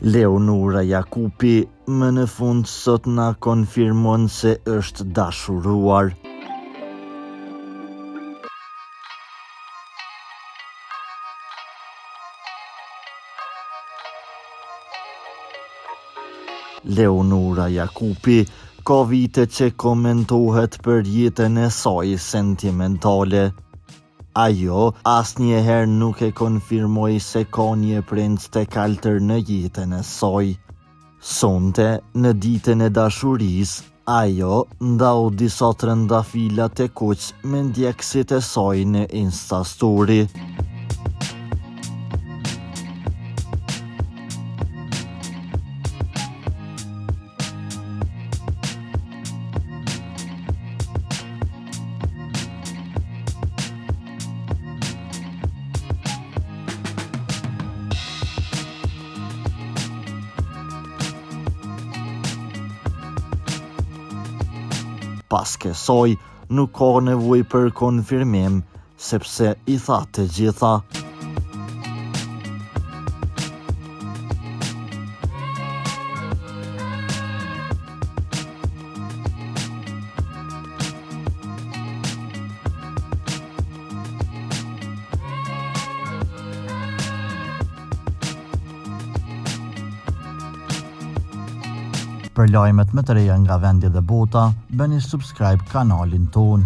Leonora Jakupi më në fund sot na konfirmon se është dashuruar. Leonora Jakupi ka vite që komentohet për jetën e saj sentimentale. Ajo asnjëherë nuk e konfirmoi se ka një princ të kaltër në jetën e saj. Sonte, në ditën e dashurisë, ajo ndau disa trëndafila të kuq me ndjekësit e saj në Instastory. Pas kësaj, nuk ka nevojë për konfirmim, sepse i tha të gjitha. Për lajmet më të reja nga vendi dhe bota, bëni subscribe kanalin ton.